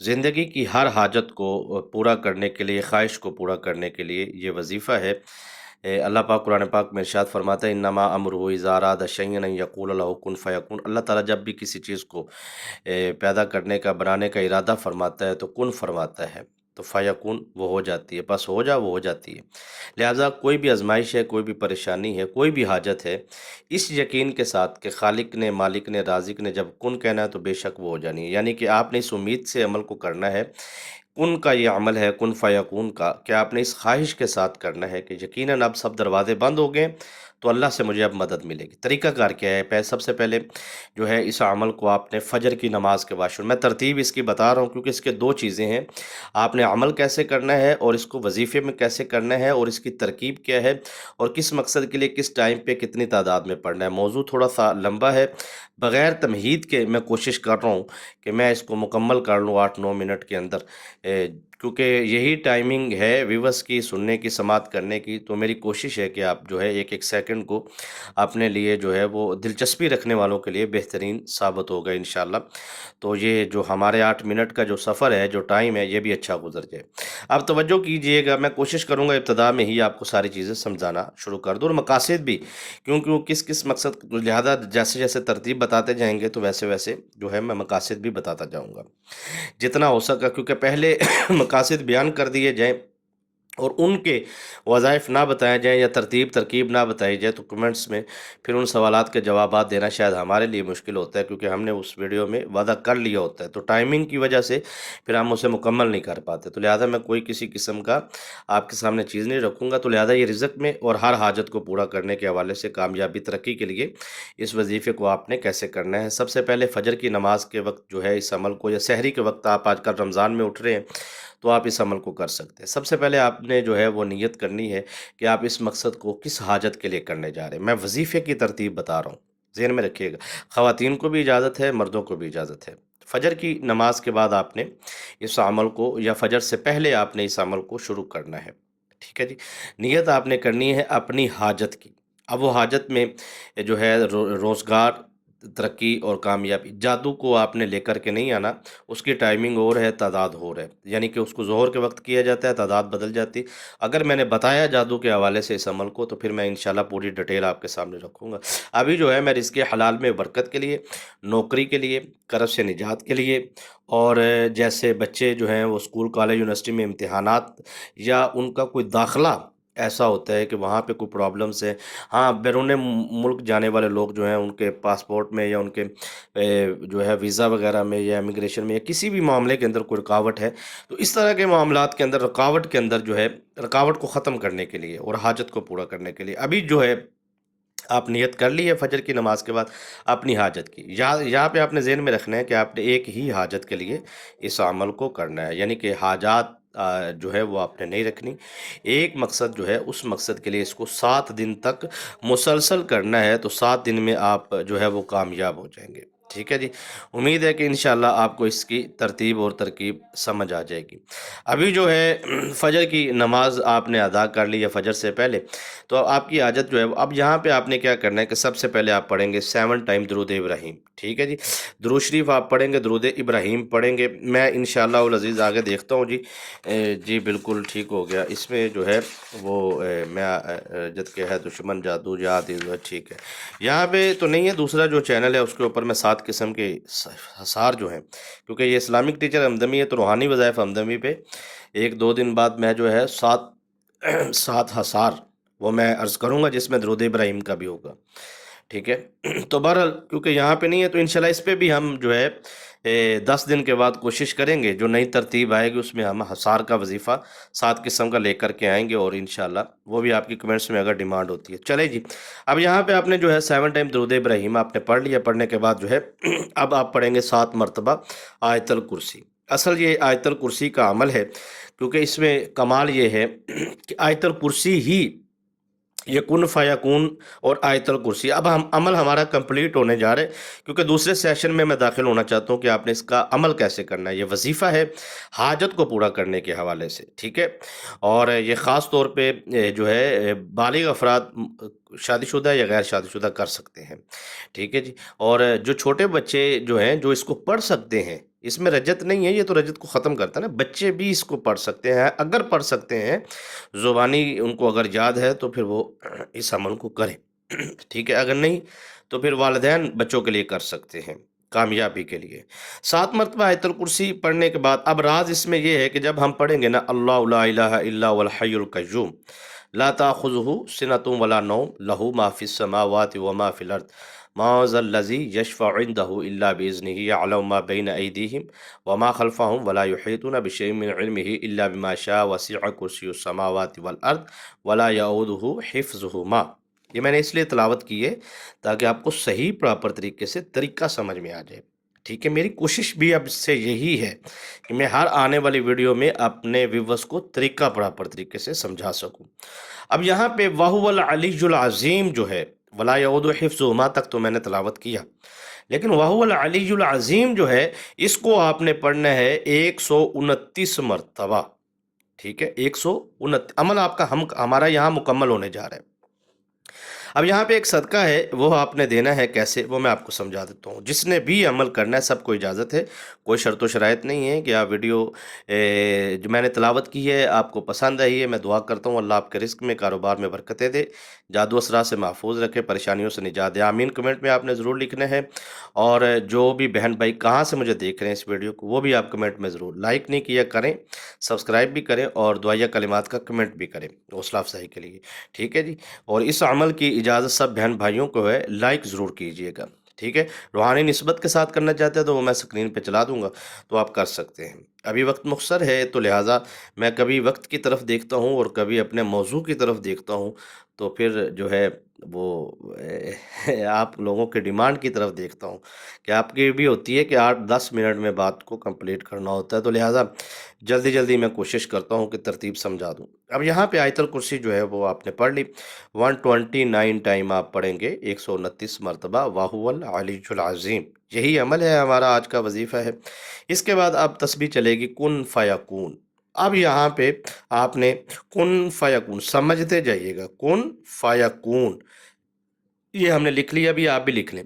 ज़िंदगी की हर हाजत को पूरा करने के लिए, ख़्वाहिश को पूरा करने के लिए ये वज़ीफ़ा है। अल्लाह पाक कुरान पाक में इरशाद फ़रमाता है, इन्नमा अमरुहु इज़ा अरादा शैअन अन यक़ूला लहू कुन फ़यकुन। अल्लाह ताला जब भी किसी चीज़ को पैदा करने का, बनाने का इरादा फ़रमाता है तो कुन फ़रमाता है, तो फ़यकुन वो हो जाती है, बस हो जा वो हो जाती है। लिहाज़ा कोई भी आज़माइश है, कोई भी परेशानी है, कोई भी हाजत है, इस यकीन के साथ कि खालिक ने, मालिक ने, राज़िक ने जब कुन कहना है तो बेशक वो हो जानी है। यानी कि आपने इस उम्मीद से अमल को करना है, कुन का ये अमल है, कुन फ़यकून का, कि आपने इस ख़्वाहिश के साथ करना है कि यकीनन अब सब दरवाज़े बंद हो गए, तो अल्लाह से मुझे अब मदद मिलेगी। तरीक़ाकार क्या है? सबसे पहले जो है इस अमल को आपने फ़जर की नमाज़ के बाद शुरू, मैं तरतीब इसकी बता रहा हूँ क्योंकि इसके 2 चीज़ें हैं। आपने अमल कैसे करना है और इसको वज़ीफ़े में कैसे करना है और इसकी तरकीब क्या है और किस मकसद के लिए, किस टाइम पे, कितनी तादाद में पढ़ना है। मौज़ू थोड़ा-सा लंबा है, बग़ैर तमहीद के मैं कोशिश कर रहा हूँ कि मैं इसको मुकम्मल कर लूँ 8-9 मिनट के अंदर। क्योंकि यही टाइमिंग है व्यूअर्स की सुनने की, समाअत करने की, तो मेरी कोशिश है कि आप जो है एक-एक सेकंड को अपने लिए जो है वो दिलचस्पी रखने वालों के लिए बेहतरीन साबित होगा इंशाअल्लाह। तो ये जो हमारे 8 मिनट का जो सफ़र है, जो टाइम है, ये भी अच्छा गुज़र जाए। अब तवज्जो कीजिएगा, मैं कोशिश करूँगा इब्तिदा में ही आपको सारी चीज़ें समझाना शुरू कर दूँ और मकासद भी, क्योंकि किस-किस मकसद, लिहाज़ा जैसे-जैसे तरतीब बताते जाएँगे तो वैसे-वैसे जो है मैं मकासद भी बताता जाऊँगा। जितना हो सका, क्योंकि पहले मकासद बयान कर दिए जाएँ और उनके वज़ाइफ ना बताए जाएँ या तरकीब ना बताई जाए तो कमेंट्स में फिर उन सवालात के जवाबात देना शायद हमारे लिए मुश्किल होता है, क्योंकि हमने उस वीडियो में वादा कर लिया होता है, तो टाइमिंग की वजह से फिर हम उसे मुकम्मल नहीं कर पाते। तो लिहाजा मैं कोई किसी किस्म का आपके सामने चीज़ नहीं रखूँगा। तो लिहाजा ये रिज़्क में और हर हाजत को पूरा करने के हवाले से कामयाबी तरक्की के लिए इस वज़ीफ़े को आपने कैसे करना है। सबसे पहले फ़जर की नमाज़ के वक़्त जो है इस अमल को, या सहरी के वक़्त, आप आजकल रमज़ान में उठ रहे हैं तो आप इस अमल को कर सकते हैं। सबसे पहले आपने जो है वो नियत करनी है कि आप इस मकसद को किस हाजत के लिए करने जा रहे हैं। मैं वज़ीफ़े की तरतीब बता रहा हूँ, ज़हन में रखिएगा। ख़वातीन को भी इजाज़त है, मर्दों को भी इजाज़त है। फ़जर की नमाज़ के बाद आपने इस अमल को, या फ़जर से पहले आपने इस अमल को शुरू करना है। ठीक है जी? नियत आपने करनी है अपनी हाजत की। अब वो हाजत में जो है रोज़गार, तरक्की और कामयाबी, जादू को आपने लेकर के नहीं आना। उसकी टाइमिंग और है, तादाद और है। यानी कि उसको ज़ोहर के वक़्त किया जाता है, तादाद बदल जाती। अगर मैंने बताया जादू के हवाले से इस अमल को, तो फिर मैं इंशाअल्लाह पूरी डिटेल आपके सामने रखूँगा। अभी जो है मैं रिज़्क़े हलाल में बरकत के लिए, नौकरी के लिए, कर्ज़ से निजात के लिए, और जैसे बच्चे जो हैं वो स्कूल, कॉलेज, यूनिवर्सिटी में इम्तिहानात, या उनका कोई दाखिला ऐसा होता है कि वहाँ पे कोई प्रॉब्लम्स है। हाँ, बैरून मुल्क जाने वाले लोग जो हैं उनके पासपोर्ट में, या उनके जो है वीज़ा वगैरह में, या इमिग्रेशन में, या किसी भी मामले के अंदर कोई रुकावट है, तो इस तरह के मामलात के अंदर, रुकावट के अंदर जो है, रुकावट को ख़त्म करने के लिए और हाजत को पूरा करने के लिए अभी जो है आप नियत कर ली है फ़जर की नमाज़ के बाद अपनी हाजत की। यहाँ पे आपने ज़हन में रखना है कि आपने एक ही हाजत के लिए इस अमल को करना है, यानी कि हाजात जो है वो आपने नहीं रखनी। एक मकसद जो है, उस मकसद के लिए इसको 7 दिन तक मुसलसल करना है, तो 7 दिन में आप जो है वो कामयाब हो जाएँगे। ठीक है जी? उम्मीद है कि इंशाअल्लाह आपको इसकी तरतीब और तरकीब समझ आ जाएगी। अभी जो है फ़जर की नमाज़ आपने अदा कर ली है फ़जर से पहले, तो आपकी आदत जो है, अब यहाँ पे आपने क्या करना है कि सबसे पहले आप पढ़ेंगे 7 टाइम दुरूद इब्राहीम। ठीक है जी? दुरूद शरीफ आप पढ़ेंगे, दुरूद इब्राहीम पढ़ेंगे। मैं इंशाअल्लाह उल अज़ीज़ आगे देखता हूँ जी। जी बिल्कुल ठीक हो गया। इसमें जो है वो मैं जद के है दुश्मन जादू याद ठीक है। यहाँ पे तो नहीं है, दूसरा जो चैनल है उसके ऊपर मैं 7 किस्म के हसार जो हैं, क्योंकि ये इस्लामिक टीचर हमदमी है तो रूहानी वज़ाइफ हमदमी पे 1-2 दिन बाद मैं जो है 7 7 हसार वो मैं अर्ज़ करूँगा, जिसमें दरूद इब्राहीम का भी होगा। ठीक है? तो बहरहाल क्योंकि यहाँ पे नहीं है, तो इंशाल्लाह इस पे भी हम जो है 10 दिन के बाद कोशिश करेंगे, जो नई तरतीब आएगी उसमें हम हसार का वज़ीफ़ा 7 किस्म का लेकर के आएँगे, और इंशाल्लाह वो भी आपकी कमेंट्स में अगर डिमांड होती है। चलें जी, अब यहाँ पे आपने जो है 7 टाइम दरूद इब्राहीम आपने पढ़ लिया। पढ़ने के बाद जो है अब आप पढ़ेंगे 7 मरतबा आयतुल कुर्सी। असल ये आयतुल कुर्सी का अमल है, क्योंकि इसमें कमाल ये है कि आयतुल कुर्सी ही, ये कुन फ़यकून और आयतुल कुर्सी, अब हम अमल हमारा कंप्लीट होने जा रहे हैं, क्योंकि दूसरे सेशन में मैं दाखिल होना चाहता हूँ कि आपने इसका अमल कैसे करना है। ये वजीफ़ा है हाजत को पूरा करने के हवाले से, ठीक है? और ये ख़ास तौर पे जो है बालिग अफराद शादीशुदा या गैर शादीशुदा कर सकते हैं, ठीक है जी? और जो छोटे बच्चे जो हैं जो इसको पढ़ सकते हैं, اس میں رجت نہیں ہے، یہ تو رجت کو ختم کرتا ہے نا۔ بچے بھی اس کو پڑھ سکتے ہیں، اگر پڑھ سکتے ہیں زبانی ان کو اگر یاد ہے تو پھر وہ اس عمل کو کریں، ٹھیک ہے۔ اگر نہیں تو پھر والدین بچوں کے لیے کر سکتے ہیں کامیابی کے لیے۔ 7 مرتبہ آیت الکرسی پڑھنے کے بعد اب راز اس میں یہ ہے کہ جب ہم پڑھیں گے نا، اللہ لا الہ الا هو الحی القیوم لا تاخذہ سنۃ ولا نوم لہ ما فی السماوات وما فی الارض ما ذا الذی یشفع عندہ الا باذنہ یعلم ما بین ایدیہم وما خلفہم ولا یحیطون بشیء من علمہ الا بما شاء وسع کرسی السماوات والارض ولا یعودہ حفظہما۔ یہ میں نے اس لیے تلاوت کی ہے تاکہ آپ کو صحیح پراپر طریقے سے طریقہ سمجھ میں آ جائے، ٹھیک ہے۔ میری کوشش بھی اب سے یہی ہے کہ میں ہر آنے والی ویڈیو میں اپنے ویورز کو طریقہ پراپر طریقے سے سمجھا سکوں۔ اب یہاں پہ وَهُوَ الْعَلِيُّ الْعَظِيمُ جو ہے، وَلَا يَؤُودُ حِفْظُهُمَا تک تو میں نے تلاوت کیا، لیکن وَهُوَ الْعَلِيُّ الْعَظِيمُ جو ہے اس کو آپ نے پڑھنا ہے 129 مرتبہ، ٹھیک ہے۔ 129 عمل آپ کا ہمارا یہاں مکمل ہونے جا رہا ہے۔ اب یہاں پہ ایک صدقہ ہے، وہ آپ نے دینا ہے کیسے، وہ میں آپ کو سمجھا دیتا ہوں۔ جس نے بھی عمل کرنا ہے سب کو اجازت ہے، کوئی شرط و شرائط نہیں ہے کہ آپ ویڈیو جو میں نے تلاوت کی ہے آپ کو پسند آئی ہے۔ میں دعا کرتا ہوں اللہ آپ کے رزق میں، کاروبار میں برکتیں دے، جادو اسرار سے محفوظ رکھے، پریشانیوں سے نجات دے، آمین کمنٹ میں آپ نے ضرور لکھنا ہے۔ اور جو بھی بہن بھائی کہاں سے مجھے دیکھ رہے ہیں اس ویڈیو کو، وہ بھی آپ کمنٹ میں ضرور، لائک نہیں کیا کریں، سبسکرائب بھی کریں اور دعائیہ کلمات کا کمنٹ بھی کریں حوصلہ افزائی کے لیے، ٹھیک ہے جی۔ اور اس عمل کی اجازت سب بہن بھائیوں کو ہے، لائک ضرور کیجئے گا، ٹھیک ہے۔ روحانی نسبت کے ساتھ کرنا چاہتے ہیں تو وہ میں سکرین پہ چلا دوں گا، تو آپ کر سکتے ہیں۔ ابھی وقت مختصر ہے تو لہٰذا میں کبھی وقت کی طرف دیکھتا ہوں اور کبھی اپنے موضوع کی طرف دیکھتا ہوں، تو پھر جو ہے وہ آپ لوگوں کے ڈیمانڈ کی طرف دیکھتا ہوں کہ آپ کی بھی ہوتی ہے کہ 8-10 منٹ میں بات کو کمپلیٹ کرنا ہوتا ہے، تو لہٰذا جلدی جلدی میں کوشش کرتا ہوں کہ ترتیب سمجھا دوں۔ اب یہاں پہ آیت الکرسی جو ہے وہ آپ نے پڑھ لی، 129 ٹائم آپ پڑھیں گے، 129 مرتبہ وَهُوَ الْعَلِيُّ الْعَظِيمُ۔ یہی عمل ہے ہمارا آج کا وظیفہ ہے۔ اس کے بعد اب تسبیح چلے گی کن فیکون۔ اب یہاں پہ آپ نے کن فیکون سمجھتے جائیے گا، کن فیکون یہ ہم نے لکھ لیا، ابھی آپ بھی لکھ لیں۔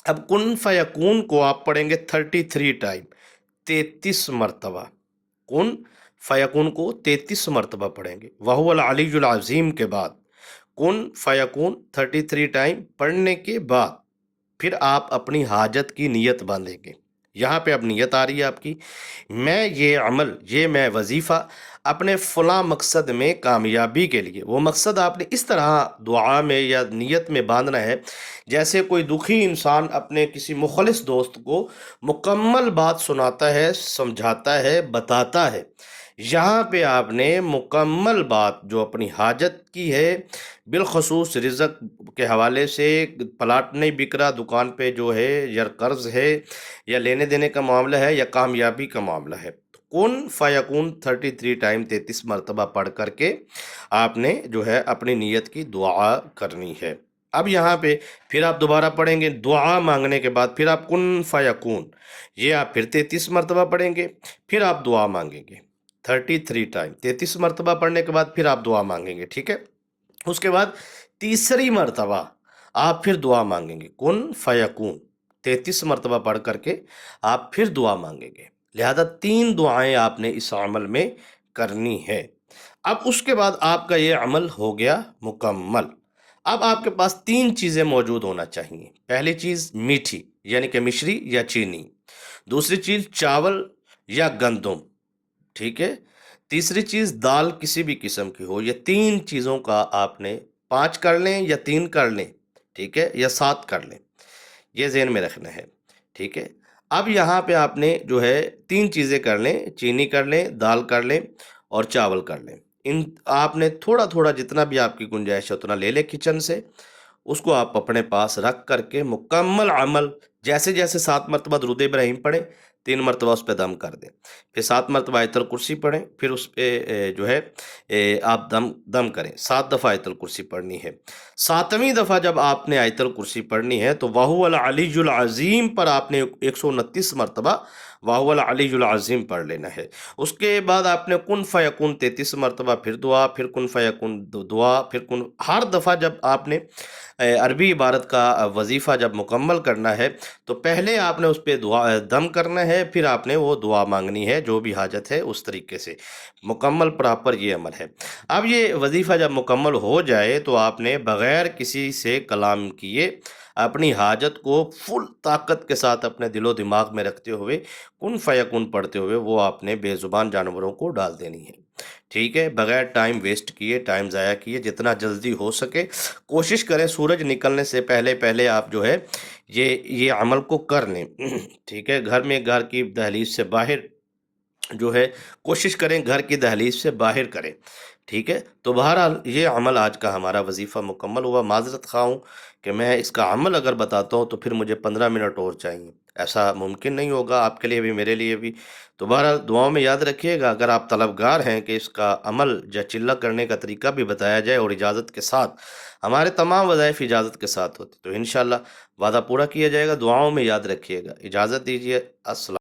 اب کن فیکون کو آپ پڑھیں گے 33 ٹائم، 33 مرتبہ۔ کن فیکون کو 33 مرتبہ پڑھیں گے، وَهُوَ الْعَلِيُّ الْعَظِيمُ کے بعد کن فیکون 33 ٹائم پڑھنے کے بعد پھر آپ اپنی حاجت کی نیت باندھیں گے۔ یہاں پہ اب نیت آ رہی ہے آپ کی، میں یہ عمل، یہ میں وظیفہ اپنے فلاں مقصد میں کامیابی کے لیے، وہ مقصد آپ نے اس طرح دعا میں یا نیت میں باندھنا ہے جیسے کوئی دکھی انسان اپنے کسی مخلص دوست کو مکمل بات سناتا ہے، سمجھاتا ہے، بتاتا ہے۔ یہاں پہ آپ نے مکمل بات جو اپنی حاجت کی ہے، بالخصوص رزق کے حوالے سے، پلاٹ نہیں بک رہا دکان پہ جو ہے، یا قرض ہے، یا لینے دینے کا معاملہ ہے، یا کامیابی کا معاملہ ہے، کن فیکون 33 ٹائم 33 مرتبہ پڑھ کر کے آپ نے جو ہے اپنی نیت کی دعا کرنی ہے۔ اب یہاں پہ پھر آپ دوبارہ پڑھیں گے، دعا مانگنے کے بعد پھر آپ کن فیکون یہ آپ پھر 33 مرتبہ پڑھیں گے، پھر آپ دعا مانگیں گے 33 ٹائم، 33 مرتبہ پڑھنے کے بعد پھر آپ دعا مانگیں گے، ٹھیک ہے۔ اس کے بعد تیسری مرتبہ آپ پھر دعا مانگیں گے، کن فیکون 33 مرتبہ پڑھ کر کے آپ پھر دعا مانگیں گے۔ لہذا 3 دعائیں آپ نے اس عمل میں کرنی ہے۔ اب اس کے بعد آپ کا یہ عمل ہو گیا مکمل۔ اب آپ کے پاس 3 چیزیں موجود ہونا چاہیے۔ پہلی چیز میٹھی یعنی کہ مشری یا چینی، دوسری چیز چاول یا گندم، ٹھیک ہے، تیسری چیز دال کسی بھی قسم کی ہو۔ یہ 3 چیزوں کا آپ نے 5 کر لیں یا 3 کر لیں، ٹھیک ہے، یا 7 کر لیں، یہ ذہن میں رکھنا ہے، ٹھیک ہے۔ اب یہاں پہ آپ نے جو ہے 3 چیزیں کر لیں، چینی کر لیں، دال کر لیں اور چاول کر لیں۔ ان آپ نے تھوڑا تھوڑا جتنا بھی آپ کی گنجائش ہے اتنا لے لیں کچن سے، اس کو آپ اپنے پاس رکھ کر کے مکمل عمل جیسے جیسے 7 مرتبہ درود ابراہیم پڑھیں، 3 مرتبہ اس پہ دم کر دیں، پھر 7 مرتبہ آیت الکرسی پڑھیں، پھر اس پہ جو ہے آپ دم کریں، 7 دفعہ آیت الکرسی پڑھنی ہے۔ 7ویں دفعہ جب آپ نے آیت الکرسی پڑھنی ہے تو وَهُوَ الْعَلِيُّ الْعَظِيمُ پر آپ نے 129 مرتبہ वाहुवल अलीयुल अज़ीम पढ़ लेना है। उसके बाद आपने कुन फ़यकुन 33 मरतबा फिर दुआ, फिर कुन फ़यकुन दुआ, फिर कुन, हर दफ़ा जब आपने अरबी इबारत का वजीफ़ा जब मुकम्मल करना है, तो पहले आपने उस पे दुआ दम करना है, फिर आपने वो दुआ मांगनी है जो भी हाजत है उस तरीके से। मुकम्मल प्रॉपर ये अमल है। अब ये वजीफ़ा जब मुकम्मल हो जाए तो आपने बग़ैर किसी से कलाम किए अपनी हाजत को फुल ताकत के साथ अपने दिलो दिमाग में रखते हुए कुन फ़यकुन पढ़ते हुए वो आपने बेज़ुबान जानवरों को डाल देनी है। ठीक है? बगैर टाइम वेस्ट किए, टाइम ज़ाया किए, जितना जल्दी हो सके कोशिश करें सूरज निकलने से पहले-पहले आप जो है ये अमल को कर लें। ठीक है? घर की दहलीज़ से बाहर जो है कोशिश करें घर की दहलीज़ से बाहर करें। ठीक है? तो बहरहाल ये अमल आज का हमारा वज़ीफ़ा मुकम्मल हुआ। माज़रत ख़्वाह हूँ कि मैं इसका अमल अगर बताता हूँ तो फिर मुझे 15 मिनट और चाहिए। ऐसा मुमकिन नहीं होगा आपके लिए भी, मेरे लिए भी। तो बहरहाल दुआओं में याद रखिएगा, अगर आप तलबगार हैं कि इसका अमल चिल्ला करने का तरीका भी बताया जाए और इजाज़त के साथ, हमारे तमाम वज़ाइफ़ इजाज़त के साथ होते, तो इंशाअल्लाह वादा पूरा किया जाएगा। दुआओं में याद रखिएगा। इजाज़त दीजिए। अस्सलाम।